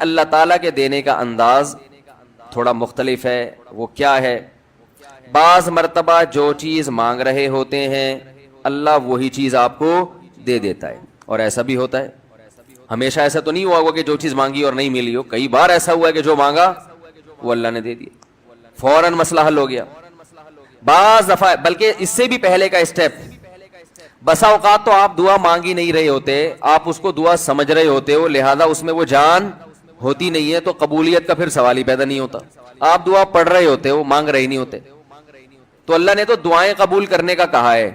اللہ تعالیٰ کے دینے کا انداز تھوڑا مختلف ہے. وہ کیا ہے؟ بعض مرتبہ جو چیز مانگ رہے ہوتے ہیں اللہ وہی چیز آپ کو دے دیتا ہے. اور ایسا بھی ہوتا ہے, ہمیشہ ایسا تو نہیں ہوا ہوگا کہ جو چیز مانگی اور نہیں ملی ہو. کئی بار ایسا ہوا ہے کہ جو مانگا وہ اللہ نے دے دیا, فوراً مسئلہ حل ہو گیا. بعض دفعہ بلکہ اس سے بھی پہلے کا اسٹیپ, بسا اوقات تو آپ دعا مانگ ہی نہیں رہے ہوتے, آپ اس کو دعا سمجھ رہے ہوتے ہو, لہذا اس میں وہ جان ہوتی نہیں ہے, تو قبولیت کا پھر سوال ہی پیدا نہیں ہوتا. آپ دعا پڑھ رہے ہوتے ہو, مانگ رہے نہیں ہوتے. تو اللہ نے تو دعائیں قبول کرنے کا کہا ہے,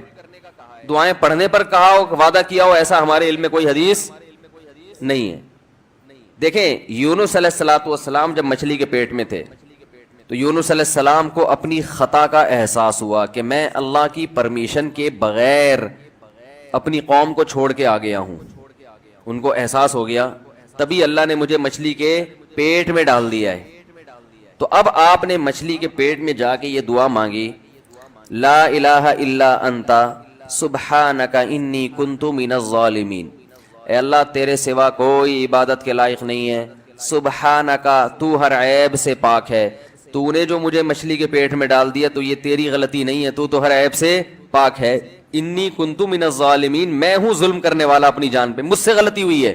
دعائیں پڑھنے پر کہا ہو, وعدہ کیا ہو, ایسا ہمارے علم میں کوئی حدیث نہیں ہے. دیکھیں یونس علیہ الصلوۃ والسلام جب مچھلی کے پیٹ میں تھے تو یونس علیہ السلام کو اپنی خطا کا احساس ہوا کہ میں اللہ کی پرمیشن کے بغیر اپنی قوم کو چھوڑ کے آ گیا ہوں. ان کو احساس ہو گیا, تبھی اللہ نے مجھے مچھلی کے پیٹ میں ڈال دیا ہے. تو اب آپ نے مچھلی کے پیٹ میں جا کے یہ دعا مانگی, لا الہ الا انت سبحانک انی کنت من الظالمین. اے اللہ تیرے سوا کوئی عبادت کے لائق نہیں ہے, سبحانک تو ہر عیب سے پاک ہے, تو نے جو مجھے مچھلی کے پیٹ میں ڈال دیا تو یہ تیری غلطی نہیں ہے, تو ہر عیب سے پاک ہے. انی کنت من الظالمین, میں ہوں ظلم کرنے والا اپنی جان پہ, مجھ سے غلطی ہوئی ہے.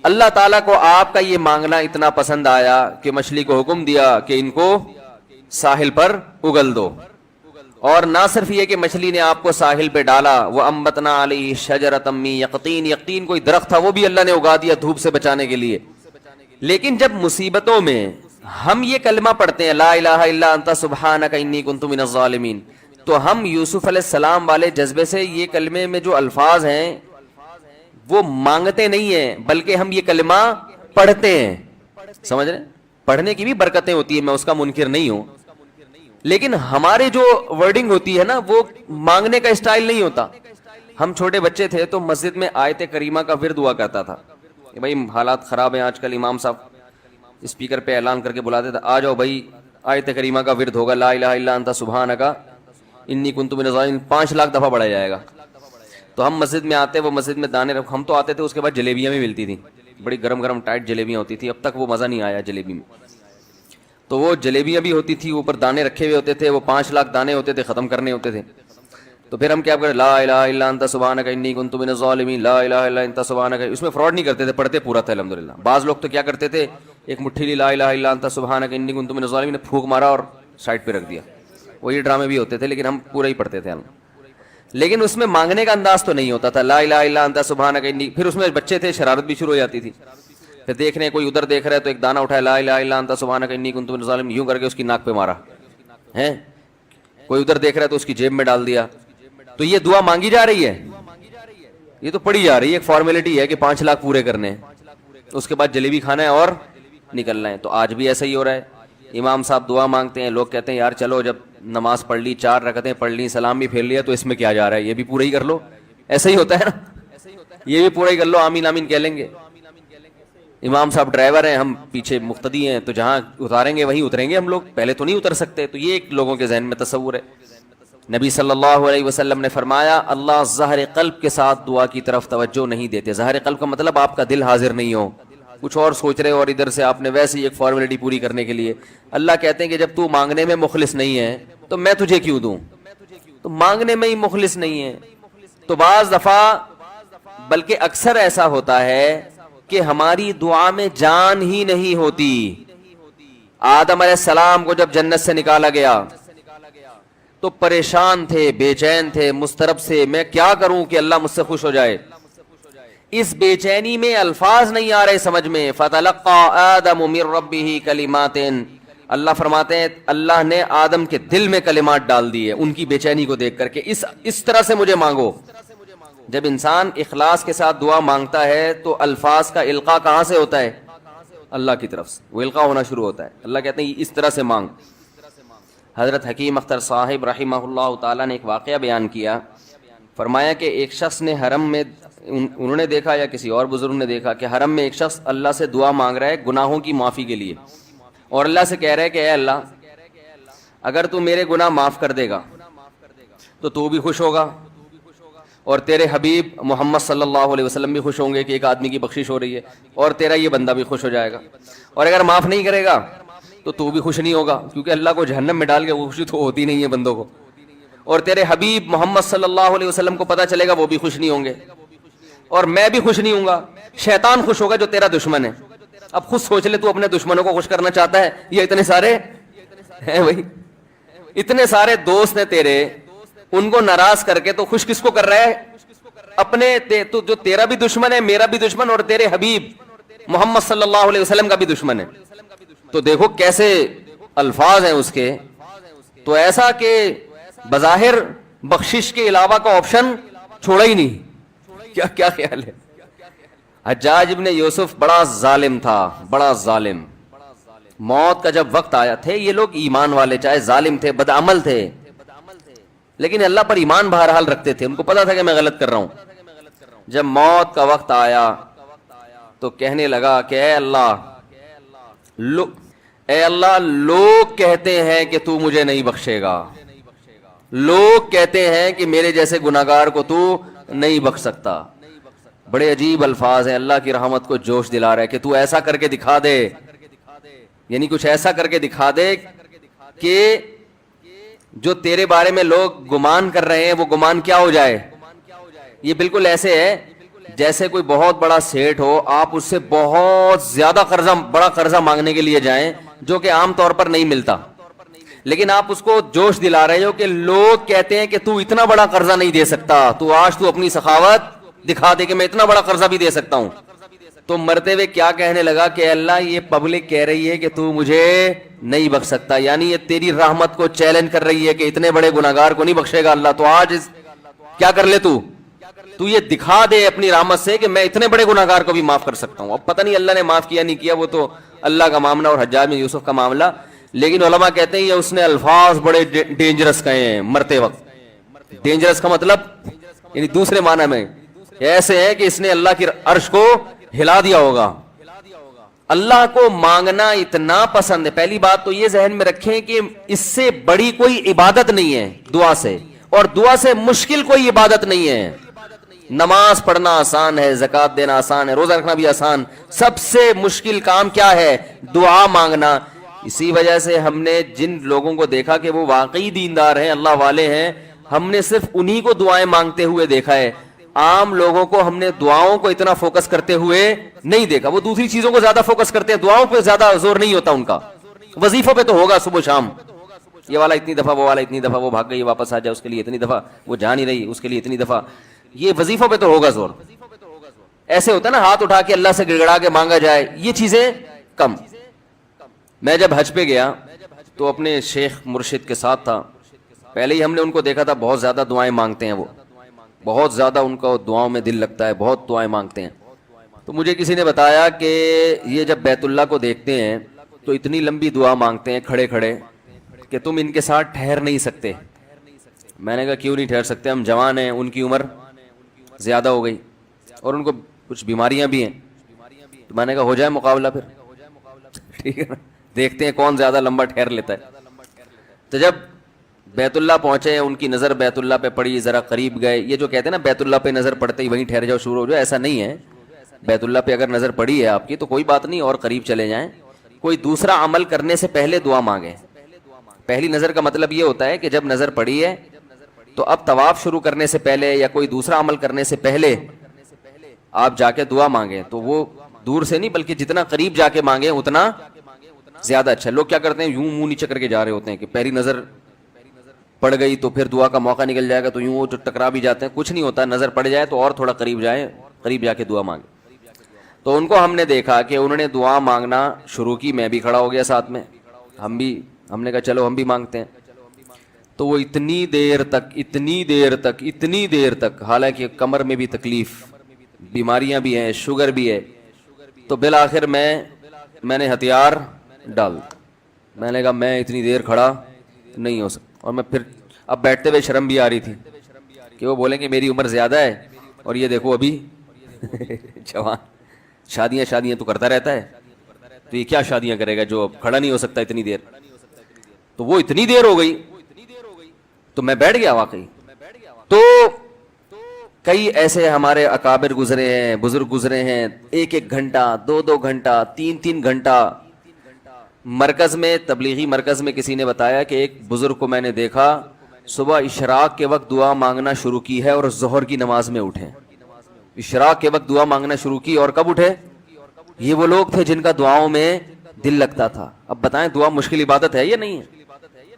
اللہ تعالیٰ کو آپ کا یہ مانگنا اتنا پسند آیا کہ مچھلی کو حکم دیا کہ ان کو ساحل پر اگل دو. اور نہ صرف یہ کہ مچھلی نے آپ کو ساحل پہ ڈالا, وہ انبتنا علیہ شجرۃ من یقطین, یقطین کوئی درخت تھا وہ بھی اللہ نے اگا دیا دھوپ سے بچانے کے لیے. لیکن جب مصیبتوں میں ہم یہ کلمہ پڑھتے ہیں لا الہ الا انت سبحانک انی کنت من الظالمین, تو ہم یوسف علیہ السلام والے جذبے سے یہ کلمے میں جو الفاظ ہیں وہ مانگتے نہیں ہیں, بلکہ ہم یہ کلمہ پڑھتے ہیں. سمجھ رہے ہیں, پڑھنے کی بھی برکتیں ہوتی ہیں, میں اس کا منکر نہیں ہوں, لیکن ہمارے جو ورڈنگ ہوتی ہے نا وہ مانگنے کا اسٹائل نہیں ہوتا. ہم چھوٹے بچے تھے تو مسجد میں آیت کریمہ کا ورد ہوا کرتا تھا کہ بھائی حالات خراب ہیں آج کل, امام صاحب اسپیکر پہ اعلان کر کے بلاتے تھے, آ جاؤ بھائی آیت کریمہ کا ورد ہوگا, لا الہ الا انت سبحانک انی کنت من الظالمین, 5 لاکھ دفعہ پڑھا جائے گا. تو ہم مسجد میں آتے, وہ مسجد میں دانے ہم تو آتے تھے, اس کے بعد جلیبیاں بھی ملتی تھیں, بڑی گرم گرم ٹائٹ جلیبیاں ہوتی تھی. اب تک وہ مزہ نہیں آیا جلیبی میں. تو وہ جلیبیاں بھی ہوتی تھی, اوپر دانے رکھے ہوئے ہوتے تھے, وہ 5 لاکھ دانے ہوتے تھے, ختم کرنے ہوتے تھے. تو پھر ہم کیا کریں, لا الہ الا انت سبحانک انی کنت من الظالمین, لا الہ الا انت سبحانک. اس میں فراڈ نہیں کرتے تھے, پڑھتے پورا تھا الحمدللہ. بعض لوگ تو کیا کرتے تھے, ایک مٹھی لی لا الہ الا انت سبحانک انی کنت من الظالمین نے پھونک مارا اور سائڈ پہ رکھ دیا. وہ یہ ڈرامے بھی ہوتے تھے, لیکن ہم پورا ہی پڑھتے تھے ہم. لیکن اس میں مانگنے کا انداز تو نہیں ہوتا تھا, لا الہ الا انت سبحانک انی. پھر اس میں بچے تھے, شرارت بھی شروع ہو جاتی تھی. پھر دیکھ رہے ہیں کوئی ادھر دیکھ رہا ہے تو ایک دانہ اٹھایا, لا الہ الا انت سبحانک انی کنت من الظالمین, یوں کر کے اس کی ناک پہ مارا ہے. کوئی ادھر دیکھ رہا ہے تو اس کی جیب میں ڈال دیا. تو یہ دعا مانگی جا رہی ہے, یہ تو پڑھی جا رہی ہے, ایک فارمیلٹی ہے کہ 5 لاکھ پورے کرنے ہیں, اس کے بعد جلیبی کھانا ہے اور نکلنا ہے. تو آج بھی ایسا ہی ہو رہا ہے. امام صاحب دعا مانگتے ہیں, لوگ کہتے ہیں یار چلو جب نماز پڑھ لی, 4 رکعتیں پڑھ لی, سلام بھی پھیر لیا, تو اس میں کیا جا رہا ہے, یہ بھی پورا ہی کر لو. ایسا ہی ہوتا ہے نا, یہ بھی پورا ہی کر لو, آمین آمین کہہ لیں گے. امام صاحب ڈرائیور ہیں, ہم پیچھے مقتدی ہیں, تو جہاں اتاریں گے وہیں اتریں گے ہم لوگ, پہلے تو نہیں اتر سکتے. تو یہ ایک لوگوں کے ذہن میں تصور ہے. نبی صلی اللہ علیہ وسلم نے فرمایا اللہ ظاہر قلب کے ساتھ دعا کی طرف توجہ نہیں دیتے. ظاہر قلب کا مطلب آپ کا دل حاضر نہیں ہو, کچھ اور سوچ رہے ہو, اور ادھر سے آپ نے ویسے ہی ایک فارمیلٹی پوری کرنے کے لیے. اللہ کہتے ہیں کہ جب تو مانگنے میں مخلص نہیں ہے تو میں تجھے کیوں دوں. تو مانگنے میں ہی مخلص نہیں ہے. تو بعض دفعہ بلکہ اکثر ایسا ہوتا ہے کہ ہماری دعا میں جان ہی نہیں ہوتی. آدم علیہ السلام کو جب جنت سے نکالا گیا تو پریشان تھے, بے چین تھے, مضطرب سے, میں کیا کروں کہ اللہ مجھ سے خوش ہو جائے. اس بے چینی میں الفاظ نہیں آ رہے سمجھ میں. فتلقى آدم من ربه کلمات, اللہ فرماتے ہیں اللہ نے آدم کے دل میں کلمات ڈال دیے ان کی بے چینی کو دیکھ کر کے, اس طرح سے مجھے مانگو. جب انسان اخلاص کے ساتھ دعا مانگتا ہے تو الفاظ کا القاء کہاں سے ہوتا ہے, اللہ کی طرف سے وہ القاء ہونا شروع ہوتا ہے. اللہ کہتے ہیں اس طرح سے مانگ. حضرت حکیم اختر صاحب رحمہ اللہ تعالیٰ نے ایک واقعہ بیان کیا, فرمایا کہ ایک شخص نے حرم میں, انہوں نے دیکھا یا کسی اور بزرگ نے دیکھا کہ حرم میں ایک شخص اللہ سے دعا مانگ رہا ہے گناہوں کی معافی کے لیے, اور اللہ سے کہہ رہا ہے کہ اے اللہ اگر تو میرے گناہ معاف کر دے گا تو بھی خوش ہوگا, اور تیرے حبیب محمد صلی اللہ علیہ وسلم بھی خوش ہوں گے کہ ایک آدمی کی بخشش ہو رہی ہے, اور تیرا یہ بندہ بھی خوش ہو جائے گا. اور اگر معاف نہیں کرے گا تو بھی خوش نہیں ہوگا, کیونکہ اللہ کو جہنم میں ڈال کے وہ خوشی تو ہوتی نہیں ہے بندوں کو. اور تیرے حبیب محمد صلی اللہ علیہ وسلم کو پتہ چلے گا, وہ بھی خوش نہیں ہوں گے, اور میں بھی خوش نہیں ہوں گا. شیطان خوش ہوگا جو تیرا دشمن ہے. اب خود سوچ لے, تو اپنے دشمنوں کو خوش کرنا چاہتا ہے, یہ اتنے سارے ہیں بھائی, اتنے سارے دوست ہیں تیرے, ان کو ناراض کر کے تو خوش کس کو کر رہا ہے؟ اپنے تو جو تیرا بھی دشمن ہے, میرا بھی دشمن, اور تیرے حبیب محمد صلی اللہ علیہ وسلم کا بھی دشمن ہے. تو دیکھو کیسے الفاظ ہیں اس کے. تو ایسا کہ بظاہر بخشش کے علاوہ کا آپشن چھوڑا ہی نہیں. کیا کیا خیال ہے؟ حجاج ابن یوسف بڑا ظالم تھا, بڑا ظالم. موت کا جب وقت آیا, تھے یہ لوگ ایمان والے, چاہے ظالم تھے, بدعمل تھے, لیکن اللہ پر ایمان بہرحال رکھتے تھے. ان کو پتا تھا کہ میں غلط کر رہا ہوں. جب موت کا وقت آیا تو کہنے لگا کہ اے اللہ, لوگ کہتے ہیں کہ تو مجھے نہیں بخشے گا, لوگ کہتے ہیں کہ میرے جیسے گناہگار کو تو نہیں بخش سکتا. بڑے عجیب الفاظ ہیں, اللہ کی رحمت کو جوش دلا رہا ہے کہ تو ایسا کر کے دکھا دے, یعنی کچھ ایسا کر کے دکھا دے کہ جو تیرے بارے میں لوگ گمان کر رہے ہیں وہ گمان کیا ہو جائے. یہ بالکل ایسے ہے جیسے کوئی بہت بڑا سیٹ ہو, آپ اس سے بہت زیادہ بڑا قرضہ مانگنے کے لیے جائیں جو کہ عام طور پر نہیں ملتا, لیکن آپ اس کو جوش دلا رہے ہو کہ لوگ کہتے ہیں کہ تو اتنا بڑا قرضہ نہیں دے سکتا, تو آج تو اپنی سخاوت دکھا دے کہ میں اتنا بڑا قرضہ بھی دے سکتا ہوں. تو مرتے ہوئے کیا کہنے لگا کہ اللہ, یہ پبلک کہہ رہی ہے کہ تو مجھے نہیں بخش سکتا, یعنی یہ تیری رحمت کو چیلنج کر رہی ہے کہ اتنے بڑے گناہگار کو نہیں بخشے گا اللہ. تو آج کیا کر لے, تو یہ دکھا دے اپنی رحمت سے کہ میں اتنے بڑے گناہگار کو بھی معاف کر سکتا ہوں. اب پتہ نہیں اللہ نے معاف کیا نہیں کیا, وہ تو اللہ کا معاملہ اور حجاج بن یوسف کا معاملہ. لیکن علماء کہتے ہیں یہ اس نے الفاظ بڑے ڈینجرس کہے ہیں مرتے وقت. ڈینجرس کا مطلب یعنی دوسرے معنی میں ایسے ہے کہ اس نے اللہ کی عرش کو ہلا دیا ہوگا. اللہ کو مانگنا اتنا پسند ہے. پہلی بات تو یہ ذہن میں رکھیں کہ اس سے بڑی کوئی عبادت نہیں ہے دعا سے, اور دعا سے مشکل کوئی عبادت نہیں ہے. نماز پڑھنا آسان ہے, زکوٰۃ دینا آسان ہے, روزہ رکھنا بھی آسان. سب سے مشکل کام کیا ہے؟ دعا مانگنا. اسی وجہ سے ہم نے جن لوگوں کو دیکھا کہ وہ واقعی دیندار ہیں, اللہ والے ہیں, ہم نے صرف انہی کو دعائیں مانگتے ہوئے دیکھا ہے. عام لوگوں کو ہم نے دعاؤں کو اتنا فوکس کرتے ہوئے نہیں دیکھا. وہ دوسری چیزوں کو زیادہ فوکس کرتے ہیں, دعاؤں پہ زیادہ زور نہیں ہوتا ان کا. وظیفوں پہ تو ہوگا صبح شام, یہ والا اتنی دفعہ, وہ والا اتنی دفعہ, وہ بھاگ گئی واپس آ جائے اس کے لیے اتنی دفعہ, وہ جا نہیں رہی اس کے لیے اتنی دفعہ. یہ وظیفوں پہ تو ہوگا زور. ایسے ہوتا ہے نا ہاتھ اٹھا کے اللہ سے گڑگڑا کے مانگا جائے, یہ چیزیں کم. میں جب حج پہ گیا تو اپنے شیخ مرشد کے ساتھ تھا. پہلے ہی ہم نے ان کو دیکھا تھا بہت زیادہ دعائیں مانگتے ہیں, وہ بہت زیادہ ان کو دعاؤں میں دل لگتا ہے, بہت دعائیں مانگتے ہیں. تو مجھے کسی نے بتایا کہ یہ جب بیت اللہ کو دیکھتے ہیں تو اتنی لمبی دعا مانگتے ہیں کھڑے کھڑے کہ تم ان کے ساتھ ٹھہر نہیں سکتے. میں نے کہا کیوں نہیں ٹھہر سکتے, ہم جوان ہیں, ان کی عمر زیادہ ہو گئی اور ان کو کچھ بیماریاں بھی ہیں. تو میں نے کہا ہو جائے مقابلہ پھر, ٹھیک ہے نا, دیکھتے ہیں کون زیادہ لمبا ٹھہر لیتا ہے. تو جب بیت اللہ پہنچے, ان کی نظر بیت اللہ پہ پڑی, ذرا قریب گئے. یہ جو کہتے ہیں نا بیت اللہ پہ نظر پڑتے ہی وہیں ٹھہر جاؤ شروع ہو جاؤ, ایسا نہیں ہے. بیت اللہ پہ اگر نظر پڑی ہے آپ کی تو کوئی بات نہیں, اور قریب چلے جائیں. کوئی دوسرا عمل کرنے سے پہلے دعا مانگیں. پہلی نظر کا مطلب یہ ہوتا ہے کہ جب نظر پڑی ہے تو اب طواف شروع کرنے سے پہلے یا کوئی دوسرا عمل کرنے سے پہلے آپ جا کے دعا مانگیں. تو وہ دور سے نہیں بلکہ جتنا قریب جا کے مانگیں اتنا زیادہ اچھا. لوگ کیا کرتے ہیں, یوں منہ نیچے کر کے جا رہے ہوتے ہیں کہ پہلی نظر پڑ گئی تو پھر دعا کا موقع نکل جائے گا, تو یوں وہ ٹکرا بھی جاتے ہیں. کچھ نہیں ہوتا, نظر پڑ جائے تو اور تھوڑا قریب جائیں, قریب جا کے دعا مانگیں. تو ان کو ہم نے دیکھا کہ انہوں نے دعا مانگنا شروع کی, میں بھی کھڑا ہو گیا ساتھ میں, ہم نے کہا چلو ہم بھی مانگتے ہیں. تو وہ اتنی دیر تک حالانکہ کمر میں بھی تکلیف, بیماریاں بھی ہیں, شوگر بھی ہے. تو بالآخر میں نے ہتھیار ڈال, میں نے کہا میں اتنی دیر کھڑا نہیں ہو سکتا. اور میں پھر اب بیٹھتے ہوئے شرم بھی آ رہی تھی کہ وہ بولیں کہ میری عمر زیادہ ہے اور یہ دیکھو ابھی جوان, شادیاں تو کرتا رہتا ہے, تو یہ کیا شادیاں کرے گا جو کھڑا نہیں ہو سکتا اتنی دیر. تو وہ اتنی دیر ہو گئی تو میں بیٹھ گیا واقعی. تو کئی ایسے ہمارے اکابر گزرے ہیں، بزرگ گزرے ہیں، 1 گھنٹہ 2 گھنٹہ 3 گھنٹہ مرکز میں، تبلیغی مرکز میں کسی نے بتایا کہ ایک بزرگ کو میں نے دیکھا صبح اشراق کے وقت دعا مانگنا شروع کی ہے اور ظہر کی نماز میں اٹھے، اشراق کے وقت دعا مانگنا شروع کی اور کب اٹھے؟ یہ وہ لوگ تھے جن کا دعاؤں میں دل لگتا تھا۔ اب بتائیں دعا مشکل عبادت ہے یا نہیں ہے؟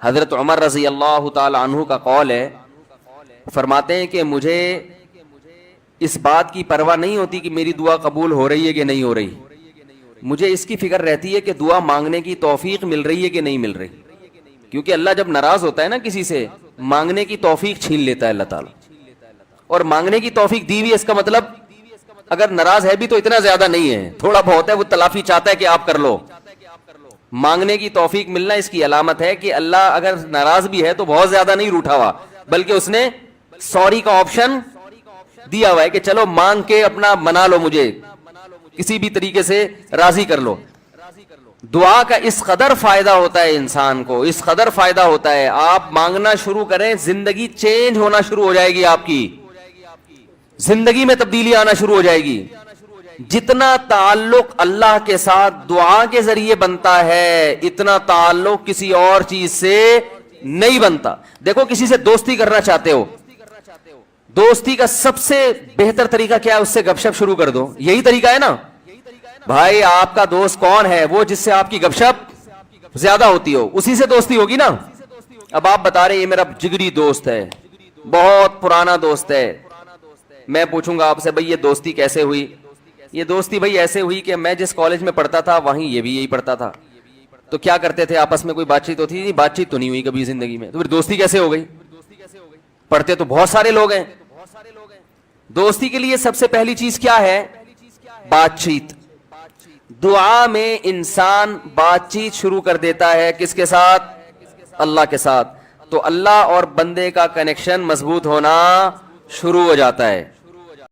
حضرت عمر رضی اللہ تعالی عنہ کا قول ہے، فرماتے ہیں کہ مجھے اس بات کی پرواہ نہیں ہوتی کہ میری دعا قبول ہو رہی ہے کہ نہیں ہو رہی، مجھے اس کی فکر رہتی ہے کہ دعا مانگنے کی توفیق مل رہی ہے کہ نہیں مل رہی، کیونکہ اللہ جب ناراض ہوتا ہے نا کسی سے، مانگنے کی توفیق چھین لیتا ہے اللہ تعالیٰ، اور مانگنے کی توفیق دی ہوئی، اس کا مطلب اگر ناراض ہے بھی تو اتنا زیادہ نہیں ہے، تھوڑا بہت ہے، وہ تلافی چاہتا ہے کہ آپ کر لو۔ مانگنے کی توفیق ملنا اس کی علامت ہے کہ اللہ اگر ناراض بھی ہے تو بہت زیادہ نہیں روٹھا ہوا، بلکہ اس نے سوری کا آپشن دیا ہوا ہے کہ چلو مانگ کے اپنا منا لو، مجھے کسی بھی طریقے سے راضی کر لو۔ دعا کا اس قدر فائدہ ہوتا ہے انسان کو، اس قدر فائدہ ہوتا ہے، آپ مانگنا شروع کریں زندگی چینج ہونا شروع ہو جائے گی، آپ کی زندگی میں تبدیلی آنا شروع ہو جائے گی۔ جتنا تعلق اللہ کے ساتھ دعا کے ذریعے بنتا ہے اتنا تعلق کسی اور چیز سے نہیں بنتا۔ دیکھو کسی سے دوستی کرنا چاہتے ہو، دوستی کا سب سے بہتر طریقہ کیا ہے؟ اس سے گپ شپ شروع کر دو، یہی طریقہ ہے نا بھائی۔ آپ کا دوست کون ہے؟ وہ جس سے آپ کی گپ شپ زیادہ ہوتی ہو، اسی سے دوستی ہوگی نا۔ اب آپ بتا رہے ہیں یہ میرا جگری دوست ہے، بہت پرانا دوست ہے، میں پوچھوں گا آپ سے بھائی یہ دوستی کیسے ہوئی؟ یہ دوستی بھائی ایسے ہوئی کہ میں جس کالج میں پڑھتا تھا وہیں یہ بھی یہی پڑھتا تھا، تو کیا کرتے تھے آپس میں، کوئی بات چیت ہوتی تھی؟ بات چیت تو نہیں ہوئی کبھی زندگی میں، تو پھر دوستی کیسے ہو گئی؟ پڑھتے تو بہت سارے لوگ ہیں۔ دوستی کے لیے سب سے پہلی چیز کیا ہے؟ بات چیت۔ دعا میں انسان بات چیت شروع کر دیتا ہے، کس کے ساتھ؟ اللہ کے ساتھ، تو اللہ اور بندے کا کنیکشن مضبوط ہونا شروع ہو جاتا ہے۔